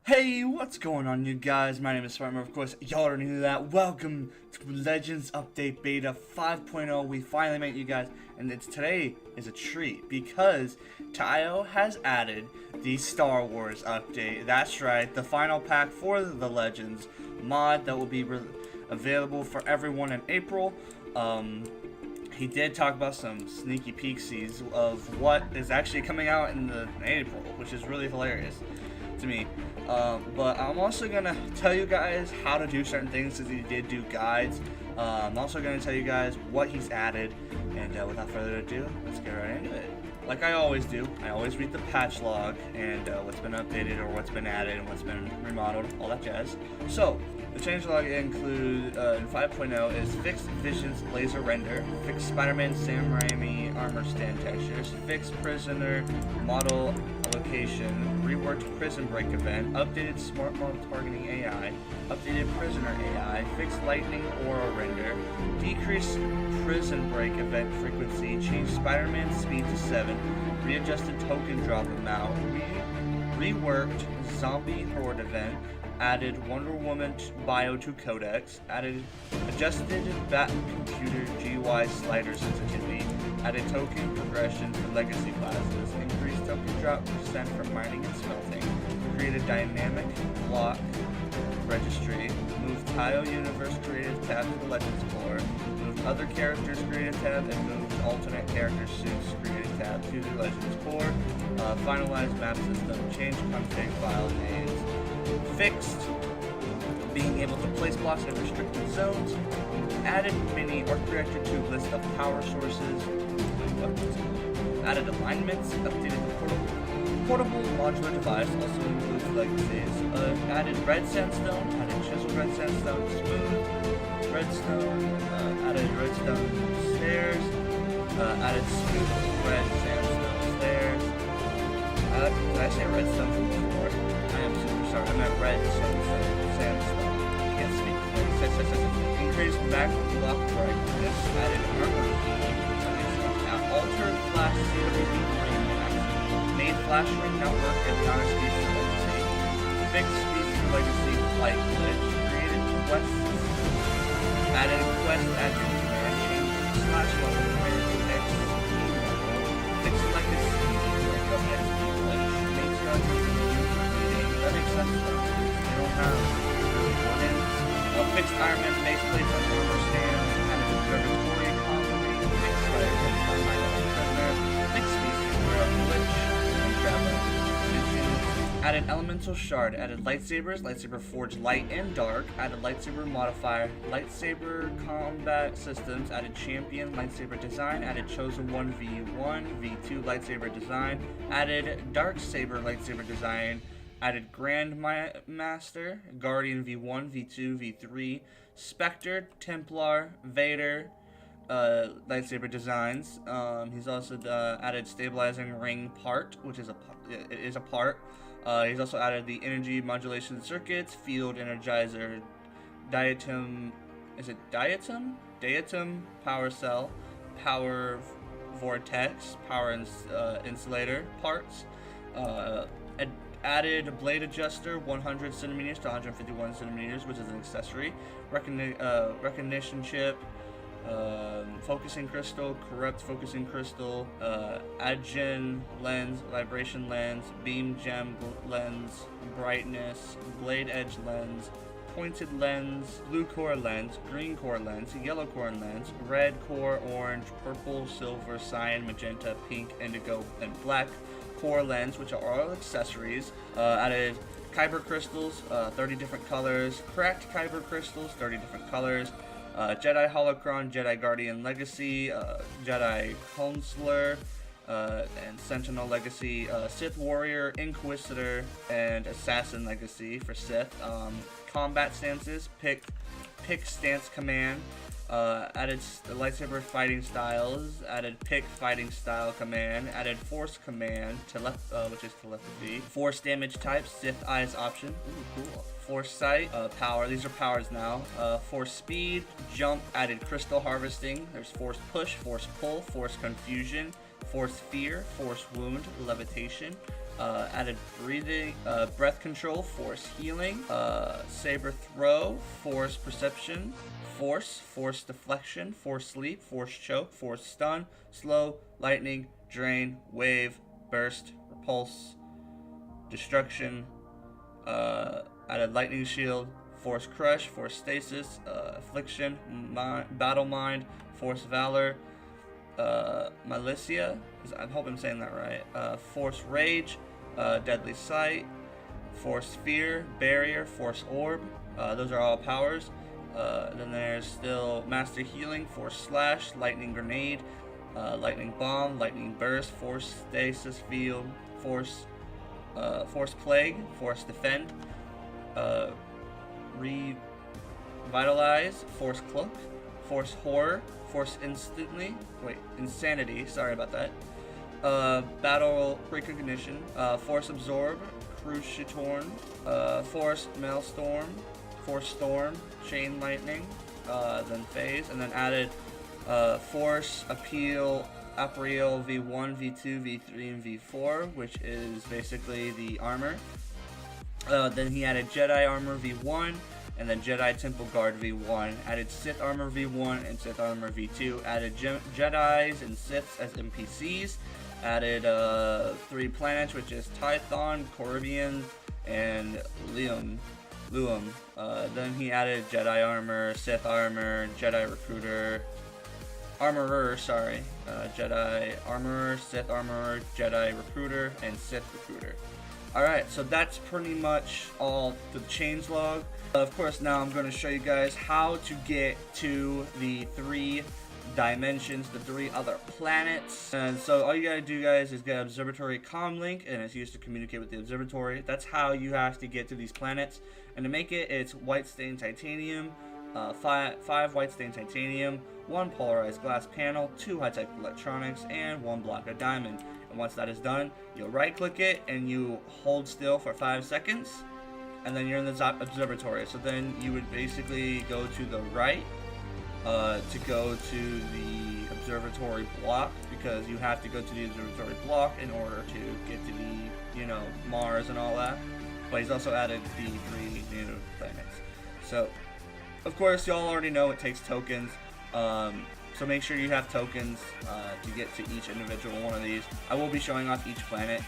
Hey, what's going on, you guys? My name is Farmer. Of course, y'all already knew that. Welcome to Legends Update Beta 5.0. We finally met you guys, and today is a treat because Taio has added the Star Wars update. That's right, the final pack for the Legends mod that will be available for everyone in April. He did talk about some sneaky peeksies of what is actually coming out in April, which is really hilarious to me. But I'm also gonna tell you guys how to do certain things, since he did do guides. I'm also gonna tell you guys what he's added, and without further ado, let's get right into it. Like I always do, I always read the patch log and what's been updated or what's been added and what's been remodeled, all that jazz. So, the changelog include in 5.0 is fixed Vision's laser render, fixed Spider-Man Sam Raimi armor stand textures, fixed prisoner model location, reworked prison break event, updated smart model targeting AI, updated prisoner AI, fixed lightning aura render, decreased prison break event frequency, changed Spider-Man speed to 7, readjusted token drop amount, reworked zombie horde event, added Wonder Woman bio to codex, added adjusted bat computer GUI slider sensitivity, added token progression for legacy classes, increased token drop percent for mining and smelting, created dynamic block registry, moved Taio Universe Creative tab to the Legends floor, moved other characters creative tab, and moved alternate character suits creative tab to the Legends core, finalized map system, changed config file names, fixed being able to place blocks in restricted zones, added mini arc reactor to list of power sources, added alignments, updated the portable modular device, also includes legacies, added red sandstone, added chiseled red sandstone, smooth redstone, added redstone stairs, added smooth red sandstone stairs. Did I say redstone before? I am super sorry. I meant red sandstone. I can't speak. Increased back block brightness, added armor key, altered flash CWD ring max, made flash ring network and counter speed for legacy, fixed speed for legacy flight glitch, created quests, added quest admin command, changed slash level command to X level, fixed legacy like XP glitch, made guns meeting. That makes sense though. They don't have really warnings. Fixed Iron Man base plates on armor stands, added observatory colony, fixed fixed species for glitch and travel vision, added elemental shard, added lightsabers, lightsaber forge light and dark, added lightsaber modifier, lightsaber combat systems, added champion lightsaber design, added chosen 1v1, v2 lightsaber design, added dark saber lightsaber design, added Grandmaster, Guardian V1, V2, V3, Spectre, Templar, Vader, lightsaber designs. He's also added stabilizing ring part, which is a part. He's also added the energy modulation circuits, field energizer, diatom. Is it diatom? Diatom power cell, power vortex, power insulator parts. Added blade adjuster 100 centimeters to 151 centimeters, which is an accessory. Recognition chip, focusing crystal, corrupt focusing crystal, adgen lens, vibration lens, beam gem lens, brightness, blade edge lens, pointed lens, blue core lens, green core lens, yellow core lens, red core, orange, purple, silver, cyan, magenta, pink, indigo, and black core lens, which are all accessories. Added kyber crystals, 30 different colors, cracked kyber crystals, 30 different colors, Jedi Holocron, Jedi Guardian Legacy, Jedi Consular, and Sentinel Legacy, Sith Warrior, Inquisitor, and Assassin Legacy for Sith. Combat stances, pick stance command, added lightsaber fighting styles, added pick fighting style command, added force command, which is telepathy, force damage types, Sith eyes option, ooh cool, force sight, power, these are powers now, force speed, jump, added crystal harvesting, there's force push, force pull, force confusion, force fear, force wound, levitation. Added breathing, breath control, force healing, saber throw, force perception, force deflection, force sleep, force choke, force stun, slow, lightning, drain, wave, burst, repulse, destruction. Added lightning shield, force crush, force stasis, affliction, battle mind, force valor, Malicia, I hope I'm saying that right, force rage, deadly sight, force fear, barrier, force orb. Those are all powers. Then there's still master healing, force slash, lightning grenade, lightning bomb, lightning burst, force stasis field, force plague, force defend, revitalize, force cloak, force horror, force insanity, sorry about that, battle recognition, force absorb, cruciatorn, force maelstrom, force storm, chain lightning, then phase, and then added force appeal, Apriel V1, V2, V3, and V4, which is basically the armor. Then he added Jedi armor V1, and then Jedi Temple Guard V1, added Sith Armor V1 and Sith Armor V2, added Jedis and Siths as NPCs, added 3 planets, which is Tython, Corbian, and Luum. Then he added Jedi Armor, Sith Armor, Jedi Recruiter, Jedi Armorer, Sith Armorer, Jedi Recruiter, and Sith Recruiter. Alright, so that's pretty much all the changelog. Of course, now I'm going to show you guys how to get to the 3 dimensions, the 3 other planets. And so all you gotta do, guys, is get Observatory comm link, and it's used to communicate with the observatory. That's how you have to get to these planets. And to make it, it's white stained titanium, 5 white stained titanium, 1 polarized glass panel, 2 high-tech electronics, and 1 block of diamond. And once that is done, you'll right-click it and you hold still for 5 seconds, and then you're in the observatory. So then you would basically go to the right to go to the observatory block, because you have to go to the observatory block in order to get to the, Mars and all that. But he's also added the 3 new planets. So, of course, y'all already know it takes tokens. So make sure you have tokens to get to each individual one of these. I will be showing off each planet,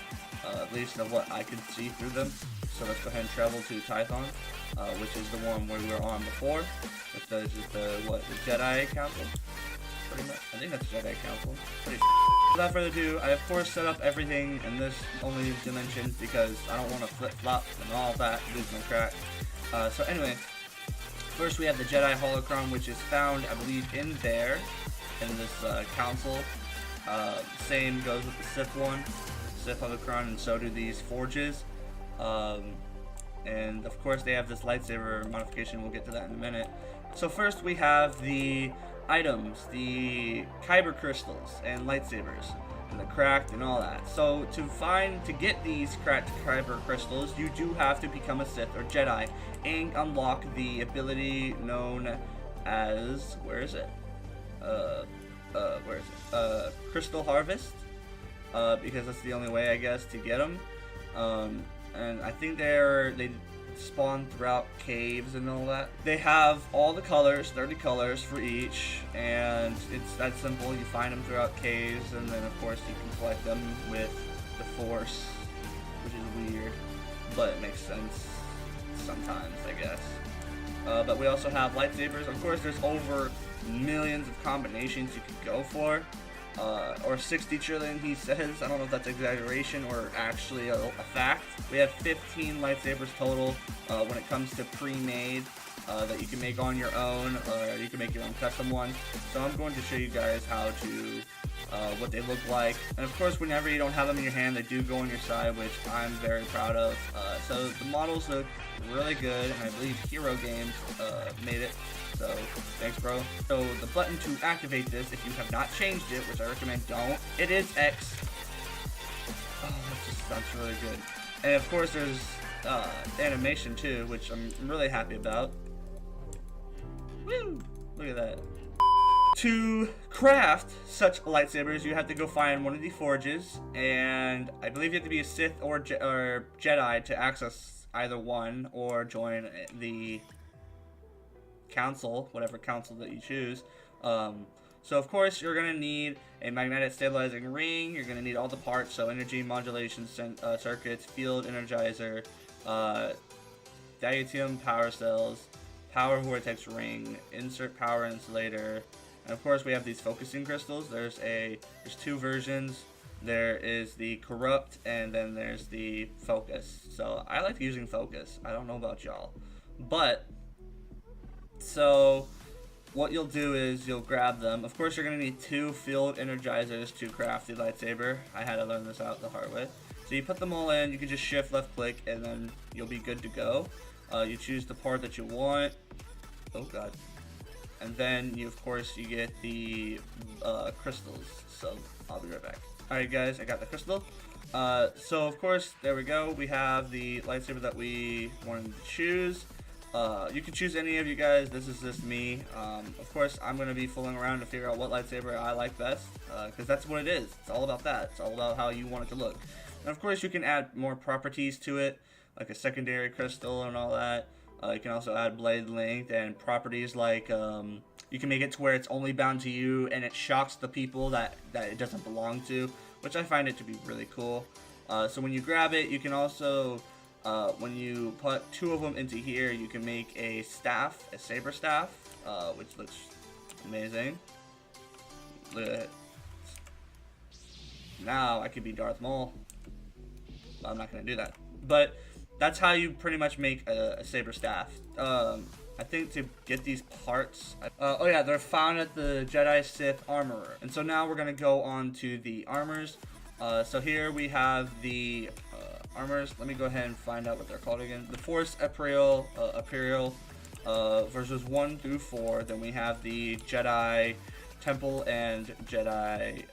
at least of what I could see through them. So let's go ahead and travel to Tython, which is the one where we were on before, with the Jedi Council. Pretty much, I think that's Jedi Council. Pretty sure. Without further ado, I of course set up everything in this only dimension because I don't want to flip flop and all that, lose my track. So anyway. First, we have the Jedi Holocron, which is found, I believe, in there, in this council. Same goes with the Sith one, Sith Holocron, and so do these forges. And of course, they have this lightsaber modification. We'll get to that in a minute. So first, we have the items, the Kyber crystals and lightsabers, and the cracked and all that. So to get these cracked Kyber crystals, you do have to become a Sith or Jedi and unlock the ability known as, Crystal Harvest, because that's the only way, I guess, to get them. And I think they spawn throughout caves and all that. They have all the colors, 30 colors for each, and it's that simple. You find them throughout caves, and then of course you can collect them with the Force, which is weird, but it makes sense sometimes, I guess. But we also have lightsabers. Of course, there's over millions of combinations you could go for, or 60 trillion, he says. I don't know if that's exaggeration or actually a fact. We have 15 lightsabers total when it comes to pre-made that you can make on your own, or you can make your own custom one. So I'm going to show you guys how to what they look like. And of course, whenever you don't have them in your hand, they do go on your side, which I'm very proud of. So the models look really good, and I believe Hero Games made it. So thanks, bro. So the button to activate this, if you have not changed it, which I recommend don't, it is X. Oh, that just sounds really good. And of course, there's animation too, which I'm really happy about. Woo! Look at that. To craft such lightsabers, you have to go find one of the forges, and I believe you have to be a Sith or Jedi to access either one, or join the council, whatever council that you choose. So of course you're going to need a magnetic stabilizing ring, you're going to need all the parts, so energy modulation circuits, field energizer, diatium power cells, power vortex ring, insert power insulator, and of course we have these focusing crystals. There's two versions. There is the corrupt, and then there's the focus. So I like using focus. I don't know about y'all, but so what you'll do is you'll grab them. Of course, you're going to need 2 field energizers to craft the lightsaber. I had to learn this out the hard way. So you put them all in, you can just shift left click, and then you'll be good to go. You choose the part that you want. Oh god. And then you, of course, you get the crystals. So I'll be right back. Alright guys, I got the crystal. So of course, there we go. We have the lightsaber that we wanted to choose. You can choose any of you guys. This is just me. Of course, I'm going to be fooling around to figure out what lightsaber I like best, because that's what it is. It's all about that. It's all about how you want it to look. And of course, you can add more properties to it, like a secondary crystal and all that. You can also add blade length and properties like you can make it to where it's only bound to you and it shocks the people that it doesn't belong to, which I find it to be really cool. So when you grab it, you can also when you put 2 of them into here, you can make a staff, a saber staff, which looks amazing. Look at it. Now I could be Darth Maul. I'm not going to do that. But that's how you pretty much make a saber staff. I think to get these parts, oh yeah, they're found at the Jedi Sith Armorer. And so now we're going to go on to the armors. So here we have the armors. Let me go ahead and find out what they're called again. The Force Imperial verses 1 through 4. Then we have the Jedi Temple and Jedi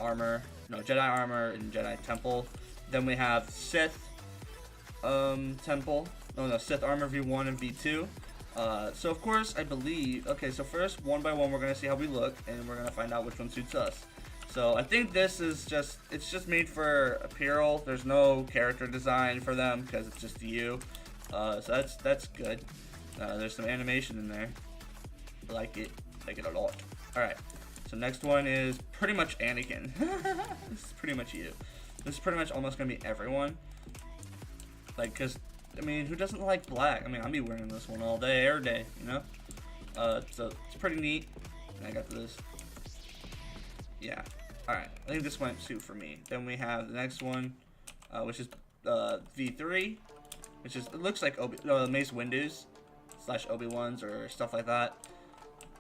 armor. No, Jedi armor and Jedi Temple. Then we have Sith Temple. No, Sith armor V1 and V2. So of course, I believe. Okay, so first, one by one, we're gonna see how we look, and we're gonna find out which one suits us. So I think this is it's just made for Imperial. There's no character design for them because it's just you. So that's good. There's some animation in there. I like it a lot. All right. So next one is pretty much Anakin. This is pretty much you. This is pretty much almost gonna be everyone. Like, cause I mean, who doesn't like black? I mean, I'll be wearing this one all day, every day, you know. So it's pretty neat. And I got this. Yeah. Alright, I think this went suit for me. Then we have the next one, which is V3, which is, it looks like Mace Windu's / Obi-Wan's or stuff like that,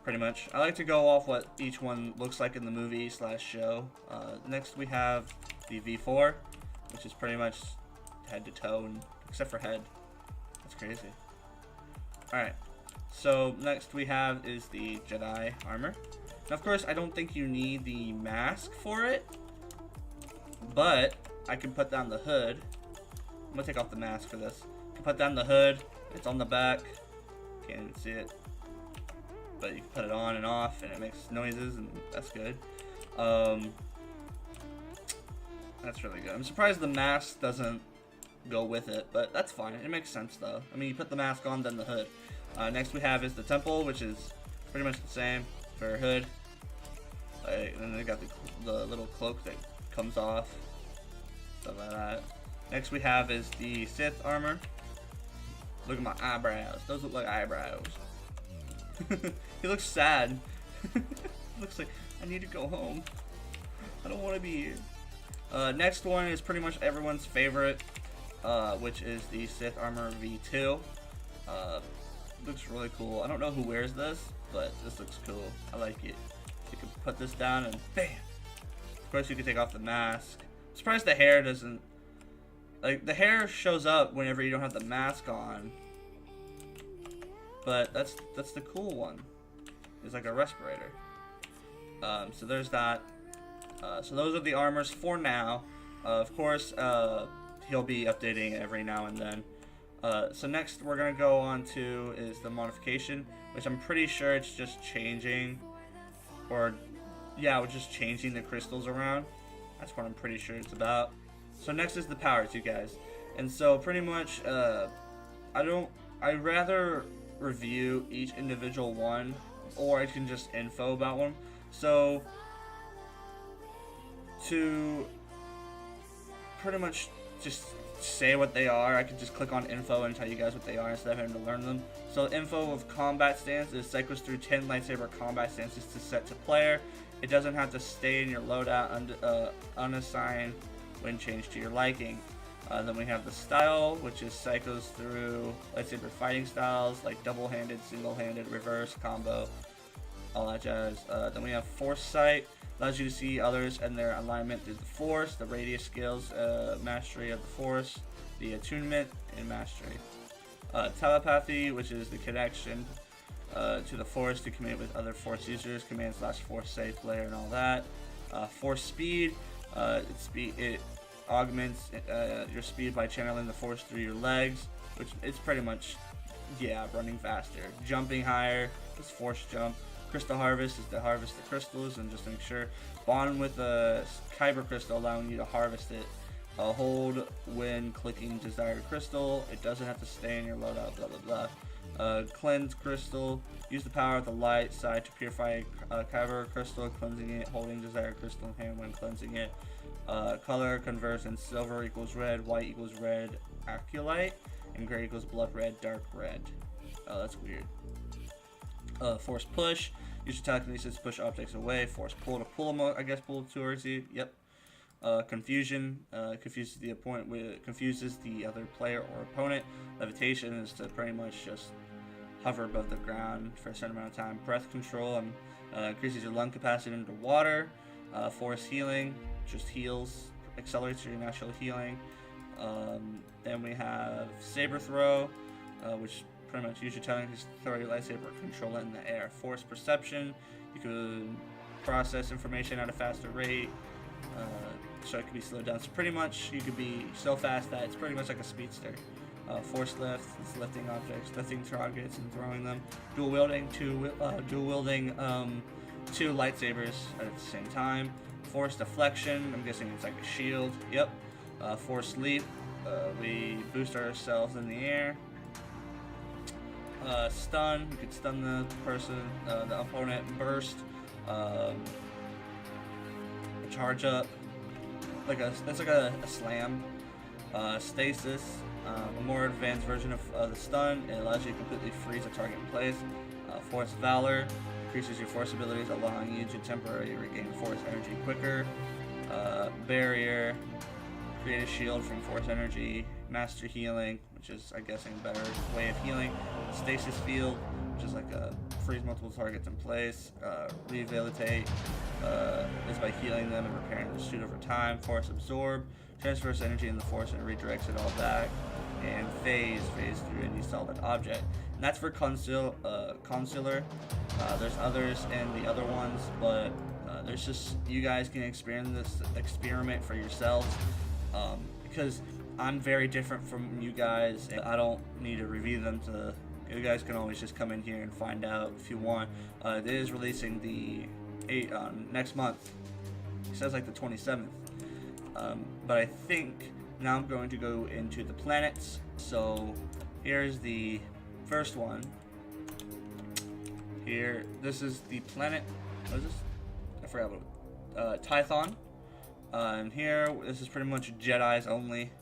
pretty much. I like to go off what each one looks like in the movie / show. Next we have the V4, which is pretty much head to toe, except for head. That's crazy. Alright, so next we have is the Jedi armor. Now, of course, I don't think you need the mask for it, but I can put down the hood. I'm gonna take off the mask for this. I can put down the hood. It's on the back. Can't even see it, but you can put it on and off, and it makes noises, and that's good. That's really good. I'm surprised the mask doesn't go with it, but that's fine. It makes sense, though. I mean, you put the mask on, then the hood. Next we have is the temple, which is pretty much the same for hood. And then they got the little cloak that comes off, stuff like that. Next we have is the Sith armor. Look at my eyebrows. Those look like eyebrows. He looks sad. Looks like I need to go home. I don't want to be here. Next one is pretty much everyone's favorite, which is the Sith armor V2. Looks really cool. I don't know who wears this, but this looks cool. I like it. You can put this down and bam! Of course, you can take off the mask. I'm surprised the hair doesn't... Like, the hair shows up whenever you don't have the mask on. But that's the cool one. It's like a respirator. So there's that. So those are the armors for now. Of course, he'll be updating every now and then. So next we're going to go on to is the modification, which I'm pretty sure it's just changing or yeah, we're just changing the crystals around. That's what I'm pretty sure it's about. So next is the powers, you guys. And so pretty much, I'd rather review each individual one, or I can just info about one. So to pretty much just say what they are, I could just click on info and tell you guys what they are instead of having to learn them. So info of combat stance is cycles through 10 lightsaber combat stances to set to player. It doesn't have to stay in your loadout unassigned when changed to your liking. Then we have the style, which is cycles through lightsaber fighting styles like double-handed, single-handed, reverse, combo, all that jazz. Then we have force sight, allows you to see others and their alignment through the force. The radius skills, mastery of the force, the attunement, and mastery. Telepathy, which is the connection to the force to communicate with other force users, command / force save player, and all that. Force speed, it augments your speed by channeling the force through your legs, which is pretty much, yeah, running faster. Jumping higher is force jump. Crystal harvest is to harvest the crystals and just make sure. Bond with a kyber crystal, allowing you to harvest it. Hold when clicking desired crystal. It doesn't have to stay in your loadout, blah blah blah. Cleanse crystal. Use the power of the light side to purify a kyber crystal, cleansing it, holding desired crystal in hand when cleansing it. Color conversion: silver equals red, white equals red, aculite, and gray equals blood red, dark red. Oh, that's weird. Force push. Use your telekinesis to push objects away. Force pull to pull them, I guess, pull towards you. Yep. Confusion confuses the opponent, confuses the other player or opponent. Levitation is to pretty much just hover above the ground for a certain amount of time. Breath control increases your lung capacity underwater. Force healing just heals, accelerates your natural healing. Then we have saber throw, which pretty much use your telekinesis to throw your lightsaber, control it in the air. Force perception, you can process information at a faster rate. So it can be slowed down. So pretty much you could be so fast that it's pretty much like a speedster. Force lift, it's lifting objects, lifting targets and throwing them. Dual wielding, two lightsabers at the same time. Force deflection, I'm guessing it's like a shield. Yep. Force leap, we boost ourselves in the air. Stun, you could stun the person, the opponent. Burst, charge up, that's like a slam. Stasis, a more advanced version of the stun. It allows you to completely freeze a target in place. Force valor increases your force abilities, allowing you to temporarily regain force energy quicker. Barrier, create a shield from force energy. Master healing, which is, I guess, a better way of healing. Stasis field, which is like a freeze multiple targets in place. Rehabilitate is by healing them and repairing the suit over time. Force absorb transfers energy in the force and redirects it all back. And phase through any solid object. And that's for consular. There's others and the other ones, but there's just, you guys can experiment for yourselves, because I'm very different from you guys, and I don't need to review them. You guys can always just come in here and find out if you want. It is releasing next month. It says like the 27th. But I think now I'm going to go into the planets. So here's the first one. Here, this is the planet. What is this? I forgot what. Tython. And here, this is pretty much Jedi's only.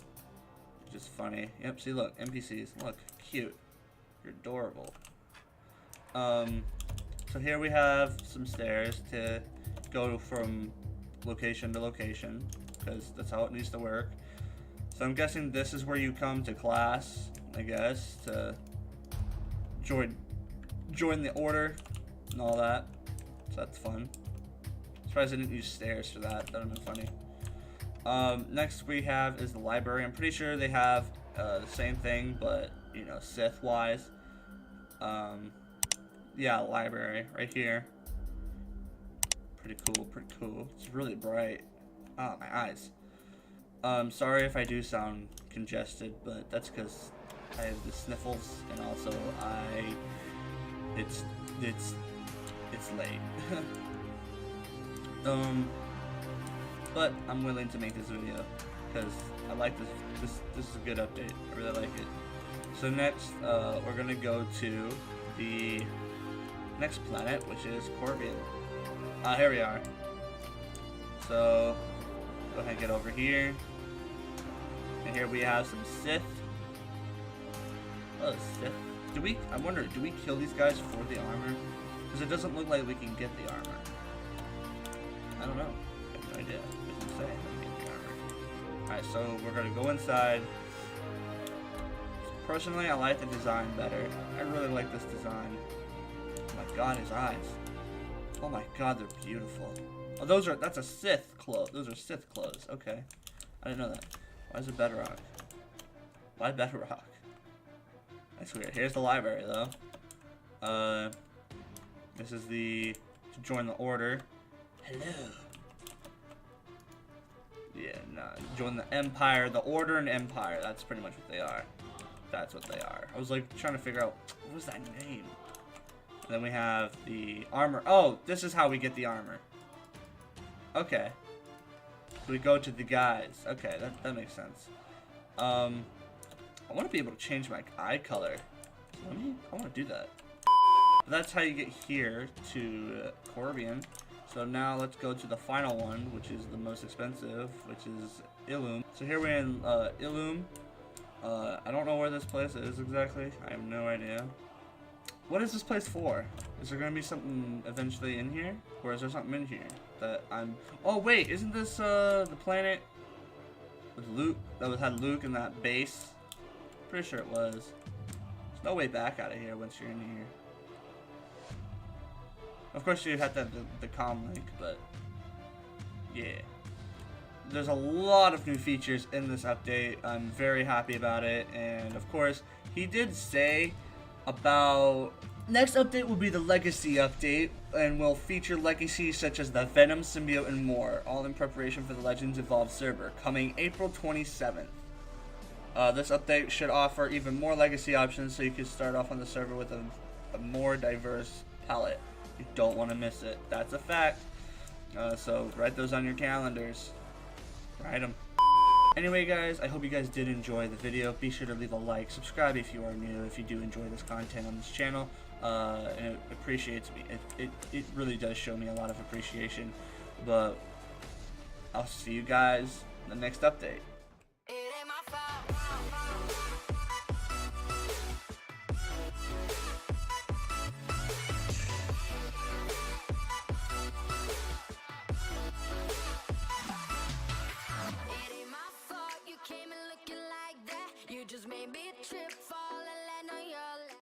Which is funny. Yep. See, look, NPCs. Look, cute. You're adorable. So here we have some stairs to go from location to location, because that's how it needs to work. So I'm guessing this is where you come to class, I guess, to join the order and all that. So that's fun. Surprised I didn't use stairs for that. That would have been funny. Next we have is the library. I'm pretty sure they have the same thing, but you know, Sith wise. Yeah, library right here. Pretty cool. It's really bright. Oh, my eyes. Sorry if I do sound congested, but that's because I have the sniffles, and also it's late. But I'm willing to make this video because I like this. This is a good update. I really like it. So next, we're gonna go to the next planet, which is Corbion. Here we are. So go ahead and get over here. And here we have some Sith. Oh, Sith. I wonder, do we kill these guys for the armor? Because it doesn't look like we can get the armor. I don't know. I have no idea. It doesn't say how to get the armor. Alright, so we're gonna go inside. Personally, I like the design better. I really like this design. Oh my god, his eyes. Oh my god, they're beautiful. Oh, that's a Sith clothes. Those are Sith clothes. Okay. I didn't know that. Why is it Bedrock? Why Bedrock? That's weird. Here's the library, though. This is to join the order. Hello. Yeah, nah. Join the Empire, the Order and Empire. That's pretty much what they are. That's what they are. I was like trying to figure out what was that name. And then we have the armor. Oh, this is how we get the armor. Okay. So we go to the guys. Okay, that makes sense. I want to be able to change my eye color. I want to do that. But that's how you get here to Corbion. So now let's go to the final one, which is the most expensive, which is Ilum. So here we're in Ilum. I don't know where this place is exactly. I have no idea. What is this place for? Is there gonna be something eventually in here? Or is there something in here that I'm... Oh wait, isn't this the planet with Luke, that had Luke in that base? Pretty sure it was. There's no way back out of here once you're in here. Of course you have to have the comm link, but yeah. There's a lot of new features in this update. I'm very happy about it, and of course he did say about next update will be the Legacy update, and will feature legacies such as the Venom symbiote and more, all in preparation for the Legends Evolved server coming April 27th. This update should offer even more legacy options, so you can start off on the server with a more diverse palette. You don't want to miss it. That's a fact. So write those on your calendars. Write them. Anyway, guys, I hope you guys did enjoy the video. Be sure to leave a like, subscribe if you are new, if you do enjoy this content on this channel. And it appreciates me. It really does show me a lot of appreciation. But I'll see you guys in the next update. Just made me trip.